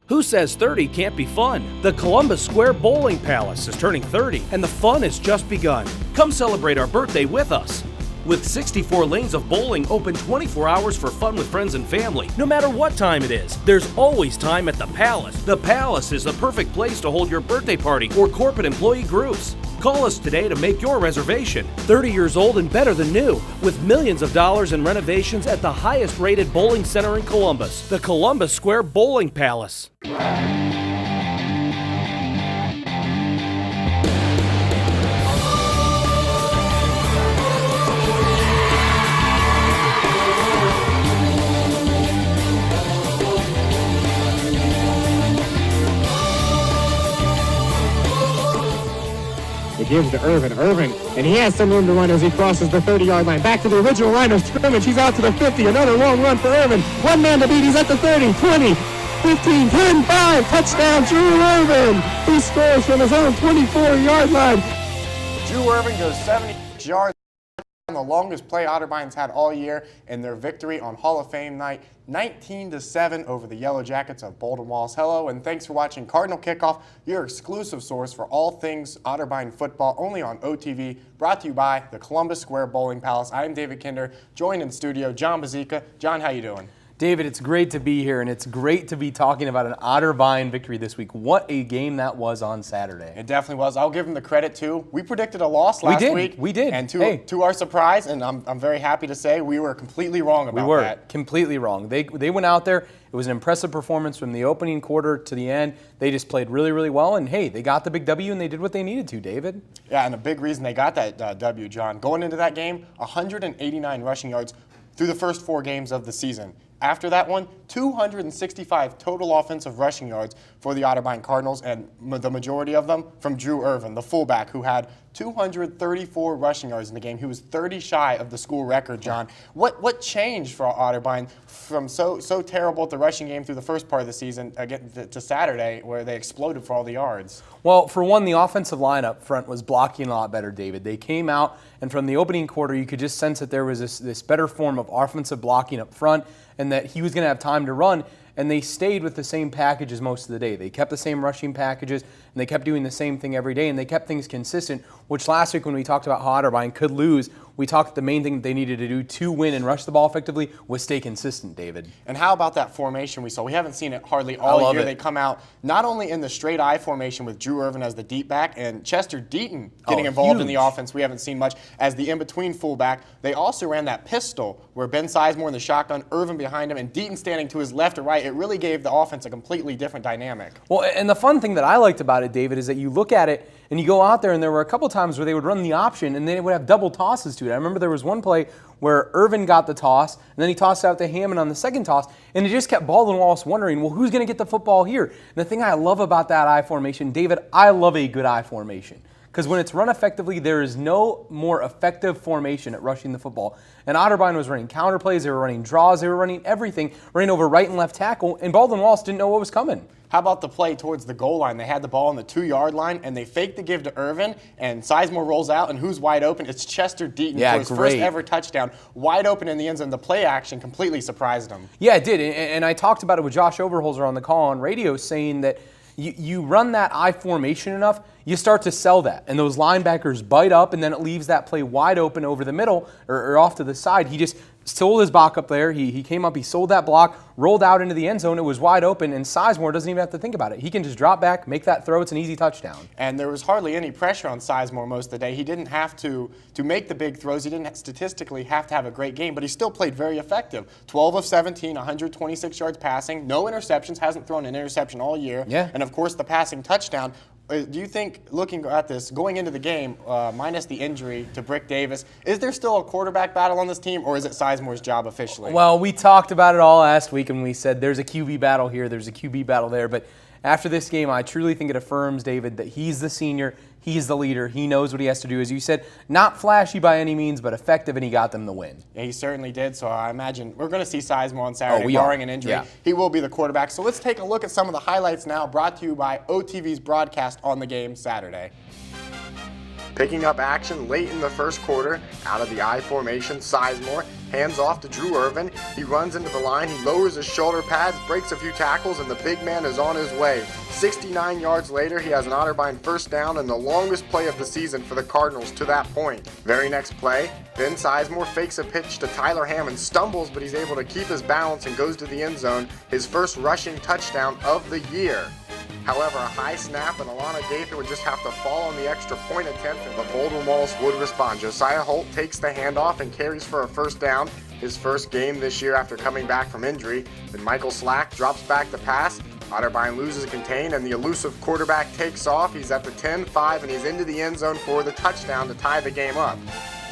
Who says 30 can't be fun? The Columbus Square Bowling Palace is turning 30, and the fun has just begun. Come celebrate our birthday with us. With 64 lanes of bowling open 24 hours for fun with friends and family, no matter what time it is, there's always time at the Palace. The Palace is the perfect place to hold your birthday party or corporate employee groups. Call us today to make your reservation. 30 years old and better than new, with millions of dollars in renovations at the highest rated bowling center in Columbus, the Columbus Square Bowling Palace. It gives to Irvin, and he has some room to run as he crosses the 30-yard line. Back to the original line of scrimmage. He's out to the 50. Another long run for Irvin. One man to beat. He's at the 30, 20, 15, 10, 5. Touchdown, Drew Irvin. He scores from his own 24-yard line. Drew Irvin goes 70 yards. The longest play Otterbeins had all year in their victory on Hall of Fame night, 19-7 over the Yellow Jackets of Baldwin-Wallace. Hello, and thanks for watching Cardinal Kickoff, your exclusive source for all things Otterbein football, only on OTV, brought to you by the Columbus Square Bowling Palace. I am David Kinder, joined in studio, Jon Bozeka. Jon, how you doing? David, it's great to be here, and it's great to be talking about an Otterbein victory this week. What a game that was on Saturday. It definitely was. I'll give them the credit, too. We predicted a loss last week. We did. And to our surprise, and I'm very happy to say, we were completely wrong about that. We were completely wrong. They went out there. It was an impressive performance from the opening quarter to the end. They just played really, really well, and, hey, they got the big W, and they did what they needed to, David. Yeah, and a big reason they got that W, Jon. Going into that game, 189 rushing yards through the first 4 games of the season. After that one, 265 total offensive rushing yards for the Otterbein Cardinals, and the majority of them from Drew Irvin, the fullback, who had 234 rushing yards in the game. He was 30 shy of the school record, Jon. What changed for Otterbein from so terrible at the rushing game through the first part of the season to Saturday, where they exploded for all the yards? Well, for one, the offensive line up front was blocking a lot better, David. They came out, and from the opening quarter, you could just sense that there was this better form of offensive blocking up front, and that he was going to have time to run, and they stayed with the same packages most of the day. They kept the same rushing packages, and they kept doing the same thing every day, and they kept things consistent, which last week when we talked about how Otterbein could lose, we talked the main thing that they needed to do to win and rush the ball effectively was stay consistent, David. And how about that formation we saw? We haven't seen it hardly all year. They come out not only in the straight I formation with Drew Irvin as the deep back and Chester Deaton getting involved in the offense. We haven't seen much as the in-between fullback. They also ran that pistol where Ben Sizemore in the shotgun, Irvin behind him, and Deaton standing to his left or right. It really gave the offense a completely different dynamic. Well, and the fun thing that I liked about it, David, is that you look at it and you go out there, and there were a couple times where they would run the option and they would have double tosses to it. I remember there was one play where Irvin got the toss, and then he tossed out to Hammond on the second toss, and it just kept Baldwin-Wallace wondering, well, who's going to get the football here? And the thing I love about that I formation, David, I love a good I formation. Because when it's run effectively, there is no more effective formation at rushing the football. And Otterbein was running counter plays, they were running draws, they were running everything, running over right and left tackle, and Baldwin-Wallace didn't know what was coming. How about the play towards the goal line? They had the ball on the 2-yard line, and they faked the give to Irvin, and Sizemore rolls out, and who's wide open? It's Chester Deaton for his first ever touchdown, wide open in the end zone. The play action completely surprised him. Yeah, it did, and I talked about it with Josh Overholzer on the call on radio, saying that you run that I formation enough, you start to sell that, and those linebackers bite up, and then it leaves that play wide open over the middle or off to the side. He just sold his block up there. He came up, he sold that block, rolled out into the end zone. It was wide open, and Sizemore doesn't even have to think about it. He can just drop back, make that throw. It's an easy touchdown. And there was hardly any pressure on Sizemore most of the day. He didn't have to make the big throws. He didn't statistically have to have a great game, but he still played very effective. 12 of 17, 126 yards passing, no interceptions, hasn't thrown an interception all year. Yeah. And, of course, the passing touchdown. Do you think, looking at this, going into the game, minus the injury to Brick Davis, is there still a quarterback battle on this team, or is it Sizemore's job officially? Well, we talked about it all last week, and we said there's a QB battle here, there's a QB battle there. But after this game, I truly think it affirms, David, that he's the senior, he's the leader, he knows what he has to do. As you said, not flashy by any means, but effective, and he got them the win. Yeah, he certainly did. So I imagine we're going to see Sizemore on Saturday, barring an injury. Yeah. He will be the quarterback. So let's take a look at some of the highlights now, brought to you by OTV's broadcast on the game Saturday. Picking up action late in the first quarter, out of the I formation, Sizemore hands off to Drew Irvin. He runs into the line, he lowers his shoulder pads, breaks a few tackles, and the big man is on his way. 69 yards later, he has an Otterbein first down and the longest play of the season for the Cardinals to that point. Very next play, Ben Sizemore fakes a pitch to Tyler Hammond, stumbles, but he's able to keep his balance and goes to the end zone, his first rushing touchdown of the year. However, a high snap and Alana Gaither would just have to fall on the extra point attempt, and the Baldwin-Wallace would respond. Josiah Holt takes the handoff and carries for a first down, his first game this year after coming back from injury. Then Michael Slack drops back to pass. Otterbein loses contain, and the elusive quarterback takes off. He's at the 10-5, and he's into the end zone for the touchdown to tie the game up.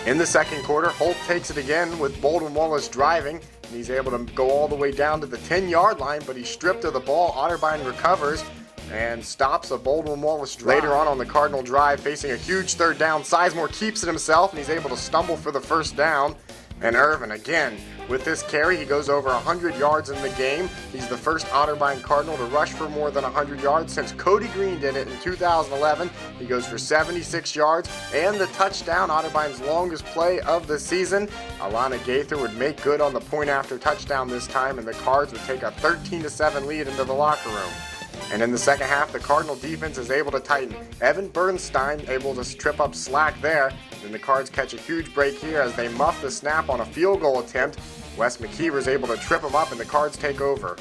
In the second quarter, Holt takes it again with Baldwin-Wallace driving, and he's able to go all the way down to the 10-yard line, but he's stripped of the ball. Otterbein recovers and stops a Baldwin-Wallace drive. Later on the Cardinal drive, facing a huge third down, Sizemore keeps it himself, and he's able to stumble for the first down. And Irvin, again, with this carry, he goes over 100 yards in the game. He's the first Otterbein Cardinal to rush for more than 100 yards since Cody Green did it in 2011. He goes for 76 yards and the touchdown, Otterbein's longest play of the season. Alana Gaither would make good on the point after touchdown this time, and the Cards would take a 13-7 lead into the locker room. And in the second half, the Cardinal defense is able to tighten. Evan Bernstein able to trip up Slack there. Then the Cards catch a huge break here as they muff the snap on a field goal attempt. Wes McKeever is able to trip him up, and the Cards take over.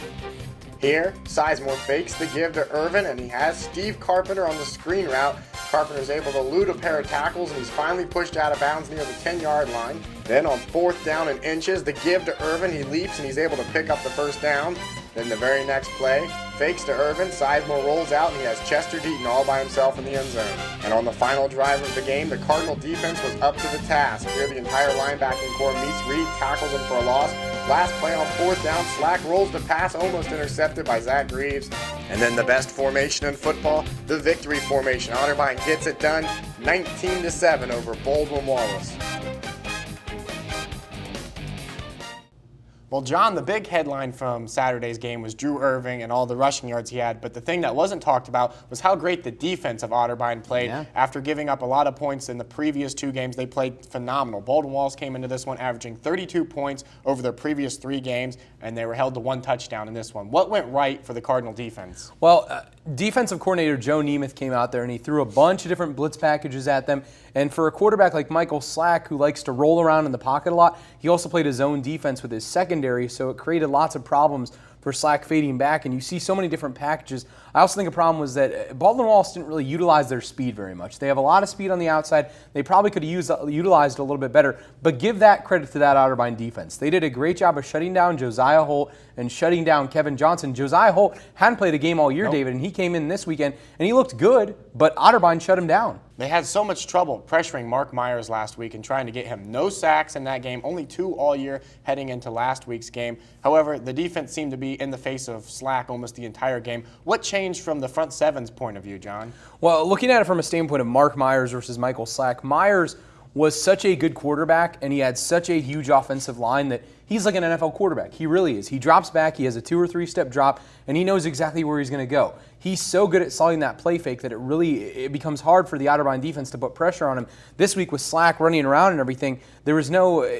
Here, Sizemore fakes the give to Irvin, and he has Steve Carpenter on the screen route. Carpenter's able to elude a pair of tackles, and he's finally pushed out of bounds near the 10-yard line. Then on fourth down and inches, the give to Irvin, he leaps and he's able to pick up the first down. Then the very next play, fakes to Irvin, Sizemore rolls out, and he has Chester Deaton all by himself in the end zone. And on the final drive of the game, the Cardinal defense was up to the task. Here the entire linebacking core meets Reed, tackles him for a loss. Last play on fourth down, Slack rolls the pass, almost intercepted by Zach Greaves. And then the best formation in football, the victory formation. Otterbein gets it done, 19-7 over Baldwin-Wallace. Well, John, the big headline from Saturday's game was Drew Irving and all the rushing yards he had, but the thing that wasn't talked about was how great the defense of Otterbein played. After giving up a lot of points in the previous two games. They played phenomenal. Baldwin-Wallace came into this one averaging 32 points over their previous 3 games, and they were held to 1 touchdown in this one. What went right for the Cardinal defense? Well, defensive coordinator Joe Nemeth came out there and he threw a bunch of different blitz packages at them. And for a quarterback like Michael Slack, who likes to roll around in the pocket a lot, he also played his own defense with his secondary, so it created lots of problems for Slack fading back, and you see so many different packages. I also think a problem was that Baldwin-Wallace didn't really utilize their speed very much. They have a lot of speed on the outside. They probably could have utilized it a little bit better, but give that credit to that Otterbein defense. They did a great job of shutting down Josiah Holt and shutting down Kevin Johnson. Josiah Holt hadn't played a game all year, David, and he came in this weekend, and he looked good, but Otterbein shut him down. They had so much trouble pressuring Mark Myers last week and trying to get him. No sacks in that game, only 2 all year heading into last week's game. However, the defense seemed to be in the face of Slack almost the entire game. What changed from the front seven's point of view, John? Well, looking at it from a standpoint of Mark Myers versus Michael Slack, Myers was such a good quarterback, and he had such a huge offensive line that he's like an NFL quarterback. He really is. He drops back, he has a 2 or 3 step drop, and he knows exactly where he's going to go. He's so good at selling that play fake that it becomes hard for the Otterbein defense to put pressure on him. This week with Slack running around and everything, it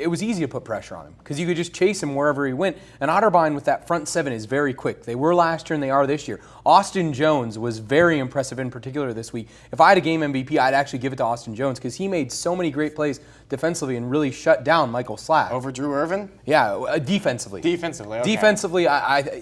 was easy to put pressure on him because you could just chase him wherever he went. And Otterbein with that front 7 is very quick. They were last year and they are this year. Austin Jones was very impressive in particular this week. If I had a game MVP, I'd actually give it to Austin Jones because he made so many great plays defensively and really shut down Michael Slack. Over Drew Irvin? Yeah, defensively. Defensively, okay. Defensively, I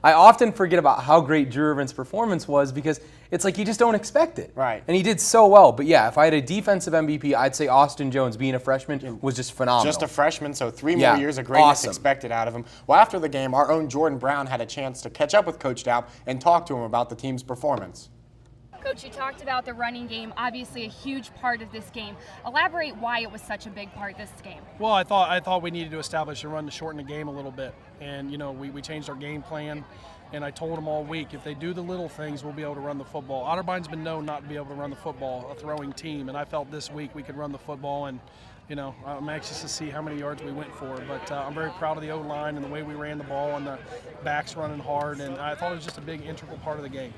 often forget about how great Drew Irvin's performance was because it's like you just don't expect it. Right. And he did so well. But yeah, if I had a defensive MVP, I'd say Austin Jones, being a freshman, was just phenomenal. Just a freshman, so 3 more years of greatness expected out of him. Well, after the game, our own Jordan Brown had a chance to catch up with Coach Daup and talk to him about the team's performance. Coach, you talked about the running game, obviously a huge part of this game. Elaborate why it was such a big part this game. Well, I thought we needed to establish a run to shorten the game a little bit. And, we changed our game plan. And I told them all week, if they do the little things, we'll be able to run the football. Otterbein's been known not to be able to run the football, a throwing team. And I felt this week we could run the football. And, I'm anxious to see how many yards we went for. But I'm very proud of the O-line and the way we ran the ball and the backs running hard. And I thought it was just a big integral part of the game.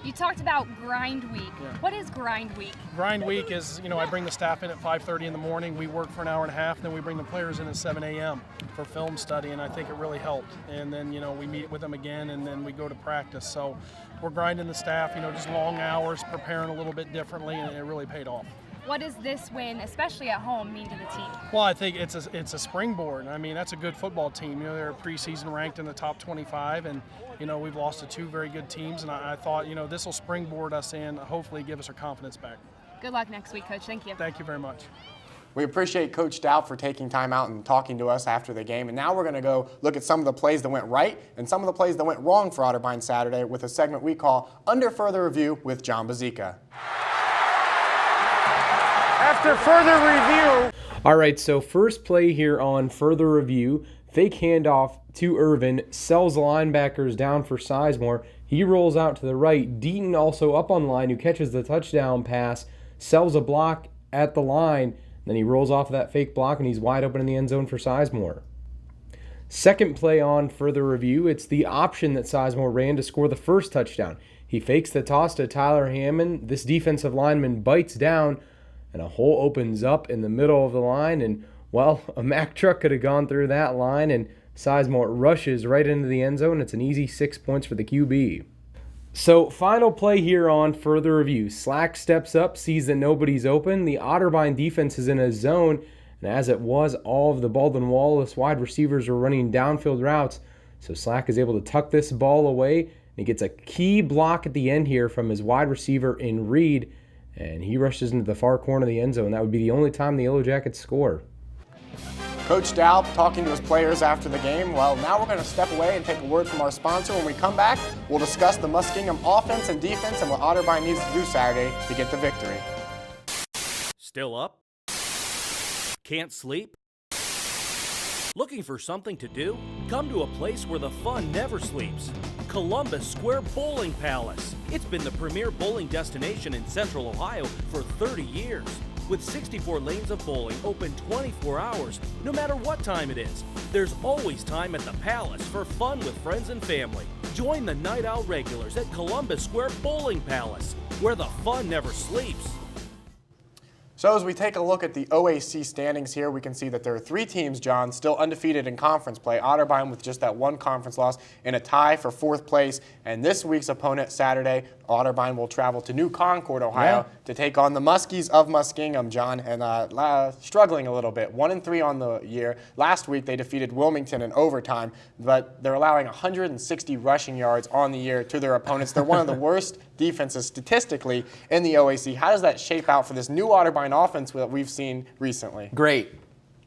You talked about grind week. Yeah. What is grind week? Grind week is, I bring the staff in at 5:30 in the morning. We work for an hour and a half, and then we bring the players in at 7 a.m. for film study, and I think it really helped. And then, we meet with them again, and then we go to practice. So we're grinding the staff, just long hours, preparing a little bit differently, and it really paid off. What does this win, especially at home, mean to the team? Well, I think it's a springboard. I mean, that's a good football team. They're preseason ranked in the top 25, and we've lost to two very good teams. And I thought, this will springboard us in, hopefully give us our confidence back. Good luck next week, Coach. Thank you. Thank you very much. We appreciate Coach Dowd for taking time out and talking to us after the game. And now we're going to go look at some of the plays that went right and some of the plays that went wrong for Otterbein Saturday with a segment we call Under Further Review with Jon Bozeka. After further review. All right, so first play here on further review. Fake handoff to Irvin, sells linebackers down for Sizemore. He rolls out to the right. Deaton also up on line, who catches the touchdown pass, sells a block at the line. Then he rolls off of that fake block, and he's wide open in the end zone for Sizemore. Second play on further review, it's the option that Sizemore ran to score the first touchdown. He fakes the toss to Tyler Hammond. This defensive lineman bites down, and a hole opens up in the middle of the line, and, well, a Mack truck could have gone through that line, and Sizemore rushes right into the end zone. It's an easy 6 points for the QB. So, final play here on further review. Slack steps up, sees that nobody's open. The Otterbein defense is in a zone, and as it was, all of the Baldwin-Wallace wide receivers were running downfield routes. So Slack is able to tuck this ball away, and he gets a key block at the end here from his wide receiver in Reed, and he rushes into the far corner of the end zone. That would be the only time the Yellow Jackets score. Coach Dowd talking to his players after the game. Well, now we're going to step away and take a word from our sponsor. When we come back, we'll discuss the Muskingum offense and defense and what Otterbein needs to do Saturday to get the victory. Still up? Can't sleep? Looking for something to do? Come to a place where the fun never sleeps. Columbus Square Bowling Palace. It's been the premier bowling destination in Central Ohio for 30 years. With 64 lanes of bowling open 24 hours, no matter what time it is. There's always time at the Palace for fun with friends and family. Join the Night Owl regulars at Columbus Square Bowling Palace, where the fun never sleeps. So as we take a look at the OAC standings here, we can see that there are three teams, John, still undefeated in conference play. Otterbein with just that one conference loss in a tie for fourth place. And this week's opponent, Saturday, Otterbein will travel to New Concord, Ohio, to take on the Muskies of Muskingum, John, and struggling a little bit. 1-3 on the year. Last week they defeated Wilmington in overtime, but they're allowing 160 rushing yards on the year to their opponents. They're one of the worst defenses statistically in the OAC. How does that shape out for this new Otterbein offense that we've seen recently? Great.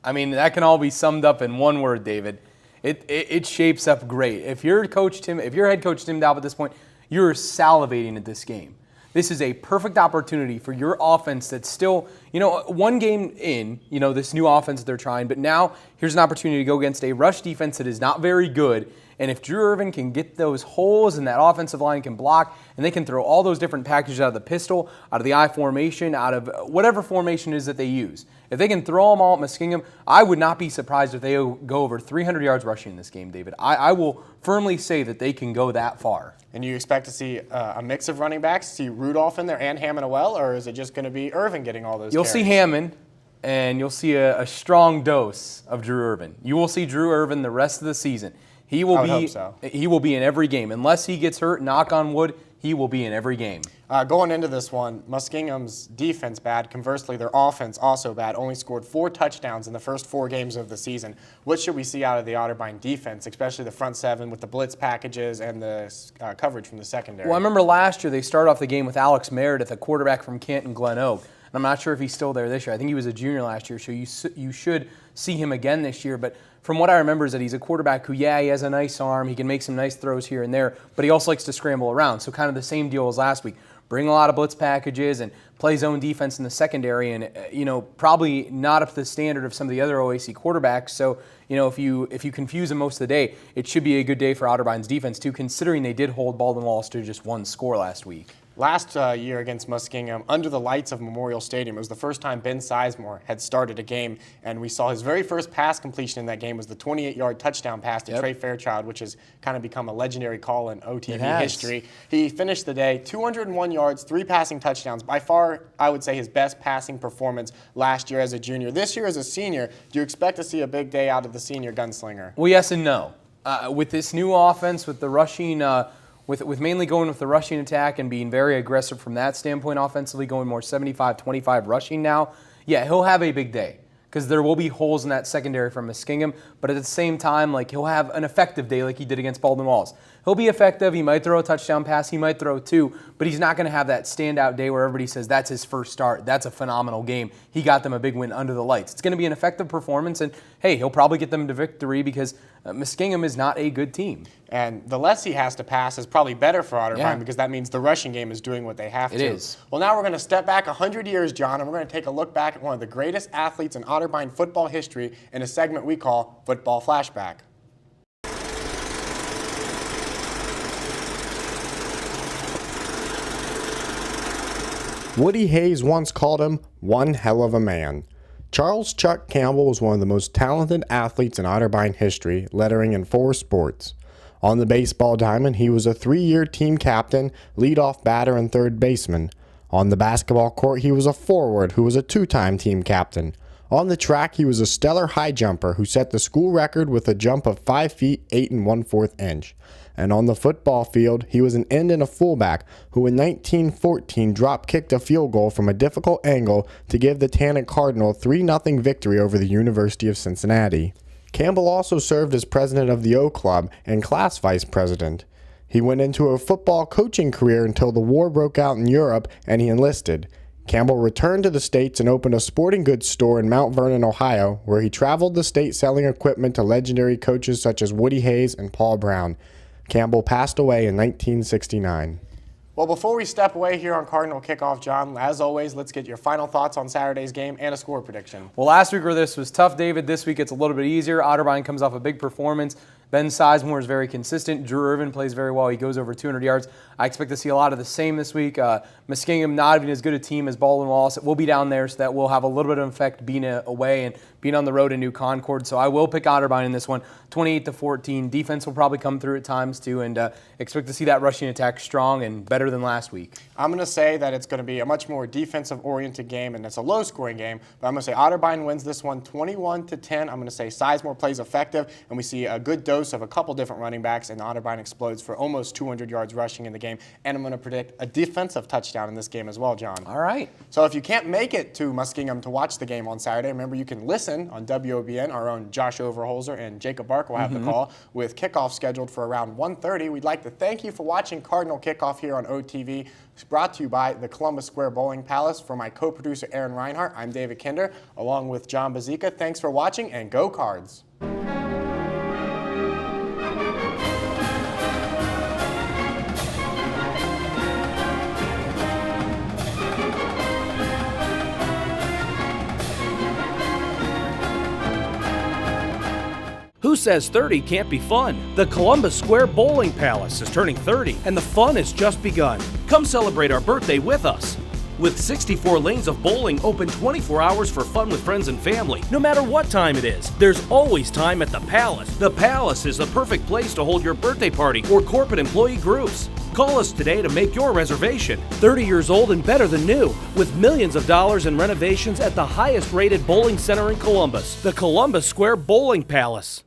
I mean, that can all be summed up in one word, David. It shapes up great. If you're head coach Tim Dowd at this point, you're salivating at this game. This is a perfect opportunity for your offense that's still, one game in, this new offense that they're trying, but now here's an opportunity to go against a rush defense that is not very good. And if Drew Irvin can get those holes and that offensive line can block, and they can throw all those different packages out of the pistol, out of the I formation, out of whatever formation it is that they use. If they can throw them all at Muskingum, I would not be surprised if they go over 300 yards rushing in this game, David. I will firmly say that they can go that far. And you expect to see a mix of running backs, see Rudolph in there and Hammond well, or is it just going to be Irvin getting all those You'll carries? see Hammond, and you'll see a strong dose of Drew Irvin. You will see Drew Irvin the rest of the season. He will be in every game. Unless he gets hurt, knock on wood, he will be in every game. Going into this one, Muskingum's defense bad. Conversely, their offense also bad. Only scored 4 touchdowns in the first 4 games of the season. What should we see out of the Otterbein defense, especially the front seven with the blitz packages and the coverage from the secondary? Well, I remember last year they started off the game with Alex Meredith, a quarterback from Kent and Glen Oak. And I'm not sure if he's still there this year. I think he was a junior last year, so you should see him again this year. But from what I remember is that he's a quarterback who, he has a nice arm. He can make some nice throws here and there, but he also likes to scramble around. So kind of the same deal as last week. Bring a lot of blitz packages and play zone defense in the secondary, and probably not up to the standard of some of the other OAC quarterbacks. So if you confuse them most of the day, it should be a good day for Otterbein's defense too, considering they did hold Baldwin-Wallace to just one score last week. Last year against Muskingum, under the lights of Memorial Stadium, it was the first time Ben Sizemore had started a game, and we saw his very first pass completion in that game was the 28-yard touchdown pass to Trey Fairchild, which has kind of become a legendary call in OTV history. He finished the day 201 yards, 3 passing touchdowns. By far, I would say his best passing performance last year as a junior. This year as a senior, do you expect to see a big day out of the senior gunslinger? Well, yes and no. With this new offense, with the rushing with mainly going with the rushing attack and being very aggressive from that standpoint offensively, going more 75-25 rushing now, yeah, he'll have a big day because there will be holes in that secondary from Muskingum, but at the same time, he'll have an effective day like he did against Baldwin-Wallace. He'll be effective. He might throw a touchdown pass. He might throw 2, but he's not going to have that standout day where everybody says that's his first start. That's a phenomenal game. He got them a big win under the lights. It's going to be an effective performance, and hey, he'll probably get them to victory because Muskingum is not a good team. And the less he has to pass is probably better for Otterbein because that means the rushing game is doing what they have to. It is. Well, now we're going to step back 100 years, John, and we're going to take a look back at one of the greatest athletes in Otterbein football history in a segment we call Football Flashback. Woody Hayes once called him one hell of a man. Charles Chuck Campbell was one of the most talented athletes in Otterbein history, lettering in 4 sports. On the baseball diamond, he was a 3-year team captain, leadoff batter, and third baseman. On the basketball court, he was a forward who was a 2-time team captain. On the track, he was a stellar high jumper who set the school record with a jump of 5 feet 8 1/4 inch. And on the football field, he was an end and a fullback who in 1914 drop-kicked a field goal from a difficult angle to give the Tanner Cardinal a 3-0 victory over the University of Cincinnati. Campbell also served as president of the O Club and class vice president. He went into a football coaching career until the war broke out in Europe and he enlisted. Campbell returned to the States and opened a sporting goods store in Mount Vernon, Ohio, where he traveled the state selling equipment to legendary coaches such as Woody Hayes and Paul Brown. Campbell passed away in 1969. Well, before we step away here on Cardinal Kickoff, John, as always, let's get your final thoughts on Saturday's game and a score prediction. Well, last week where this was tough, David. This week it's a little bit easier. Otterbein comes off a big performance. Ben Sizemore is very consistent. Drew Irvin plays very well. He goes over 200 yards. I expect to see a lot of the same this week. Muskingum, not even as good a team as Baldwin-Wallace. We'll be down there, so that will have a little bit of effect being away and being on the road in New Concord. So I will pick Otterbein in this one, 28-14. Defense will probably come through at times too, and expect to see that rushing attack strong and better than last week. I'm going to say that it's going to be a much more defensive-oriented game, and it's a low-scoring game. But I'm going to say Otterbein wins this one 21-10. I'm going to say Sizemore plays effective, and we see a good dose of a couple different running backs, and Otterbein explodes for almost 200 yards rushing in the game. And I'm going to predict a defensive touchdown in this game as well, John. All right. So if you can't make it to Muskingum to watch the game on Saturday, remember you can listen on WOBN. Our own Josh Overholzer and Jacob Bark will have the call with kickoff scheduled for around 1:30. We'd like to thank you for watching Cardinal Kickoff here on OTV. It's brought to you by the Columbus Square Bowling Palace. For my co-producer Aaron Reinhart, I'm David Kinder, along with Jon Bozeka. Thanks for watching, and go Cards! Who says 30 can't be fun? The Columbus Square Bowling Palace is turning 30, and the fun has just begun. Come celebrate our birthday with us. With 64 lanes of bowling open 24 hours for fun with friends and family, no matter what time it is, there's always time at the Palace. The Palace is the perfect place to hold your birthday party or corporate employee groups. Call us today to make your reservation. 30 years old and better than new, with millions of dollars in renovations at the highest rated bowling center in Columbus, the Columbus Square Bowling Palace.